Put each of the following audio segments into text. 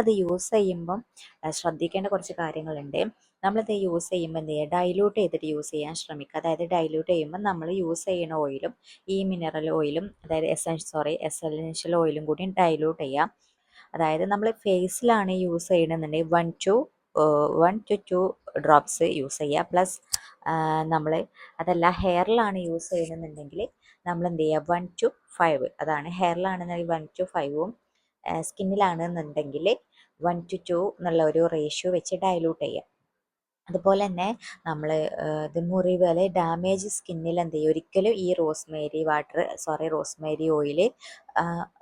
അത് യൂസ് ചെയ്യുമ്പം ശ്രദ്ധിക്കേണ്ട കുറച്ച് കാര്യങ്ങളുണ്ട്. നമ്മളിത് യൂസ് ചെയ്യുമ്പോൾ എന്ത് ചെയ്യുക, ഡൈല്യൂട്ട് ചെയ്തിട്ട് യൂസ് ചെയ്യാൻ ശ്രമിക്കുക. അതായത് ഡൈല്യൂട്ട് ചെയ്യുമ്പോൾ നമ്മൾ യൂസ് ചെയ്യുന്ന ഓയിലും ഈ മിനറൽ ഓയിലും, അതായത് എസെൻഷ്യൽ ഓയിലും കൂടി ഡൈല്യൂട്ട് ചെയ്യുക. അതായത് നമ്മൾ ഫേസിലാണ് യൂസ് ചെയ്യണമെന്നുണ്ടെങ്കിൽ 1 to 2 ഡ്രോപ്സ് യൂസ് ചെയ്യുക. പ്ലസ് നമ്മൾ അതല്ല ഹെയറിലാണ് യൂസ് ചെയ്യണമെന്നുണ്ടെങ്കിൽ നമ്മൾ എന്ത് ചെയ്യുക, 1 to 5, അതാണ് ഹെയറിലാണെന്നുണ്ടെങ്കിൽ 1 to 5ഉം സ്കിന്നിലാണെന്നുണ്ടെങ്കിൽ 1 to 2 എന്നുള്ള ഒരു റേഷ്യോ വെച്ച് ഡൈലൂട്ട് ചെയ്യുക. അതുപോലെ തന്നെ നമ്മൾ ഇത് മുറിവ് ഡാമേജ് സ്കിന്നിൽ എന്ത് ചെയ്യും, ഒരിക്കലും ഈ റോസ്മേരി ഓയിൽ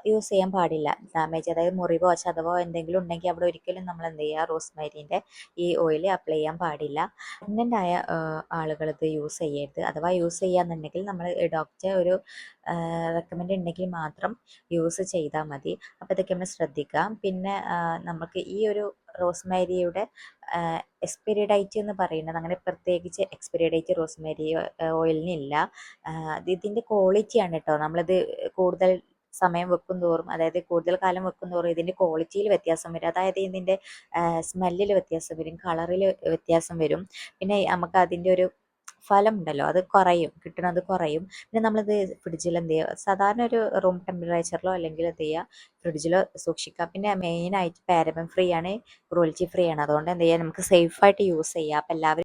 യൂസ് ചെയ്യാൻ പാടില്ല. ഡാമേജ്, അതായത് മുറിവോ ചതവോ എന്തെങ്കിലും ഉണ്ടെങ്കിൽ അവിടെ ഒരിക്കലും നമ്മൾ എന്ത് ചെയ്യുക, റോസ്മേരിൻ്റെ ഈ ഓയിൽ അപ്ലൈ ചെയ്യാൻ പാടില്ല. പ്രഗ്നൻ്റ് ആയ ആളുകൾ ഇത് യൂസ് ചെയ്യരുത്. അഥവാ യൂസ് ചെയ്യാന്നുണ്ടെങ്കിൽ നമ്മൾ ഡോക്ടർ ഒരു റെക്കമെൻഡ് ഉണ്ടെങ്കിൽ മാത്രം യൂസ് ചെയ്താൽ മതി. അപ്പോൾ ഇതൊക്കെ നമ്മൾ ശ്രദ്ധിക്കുക. പിന്നെ നമുക്ക് ഈ ഒരു റോസ്മേരിയുടെ എക്സ്പയറി ഡേറ്റ് എന്ന് പറയുന്നത് അങ്ങനെ പ്രത്യേകിച്ച് എക്സ്പയറി ഡേറ്റ് റോസ്മേരി ഓയിലിനില്ല. ഇതിൻ്റെ ക്വാളിറ്റിയാണ് കേട്ടോ. നമ്മളിത് കൂടുതൽ സമയം വെക്കും തോറും, അതായത് കൂടുതൽ കാലം വെക്കും തോറും ഇതിൻ്റെ ക്വാളിറ്റിയിൽ വ്യത്യാസം വരും. അതായത് ഇതിൻ്റെ സ്മെല്ലിൽ വ്യത്യാസം വരും, കളറിൽ വ്യത്യാസം വരും. പിന്നെ നമുക്ക് അതിൻ്റെ ഒരു ഫലം ഉണ്ടല്ലോ, അത് കുറയും, കിട്ടുന്നത് കുറയും. പിന്നെ നമ്മളിത് ഫ്രിഡ്ജിൽ എന്ത് ചെയ്യുക, സാധാരണ ഒരു റൂം ടെമ്പറേച്ചറിലോ അല്ലെങ്കിൽ എന്ത് ചെയ്യുക, ഫ്രിഡ്ജിലോ സൂക്ഷിക്കുക. പിന്നെ മെയിനായിട്ട് പാരബൻ ഫ്രീ ആണ്, ക്രൂവൽറ്റി ഫ്രീ ആണ്. അതുകൊണ്ട് എന്ത് ചെയ്യുക, നമുക്ക് സേഫായിട്ട് യൂസ് ചെയ്യാം. അപ്പോൾ എല്ലാവരും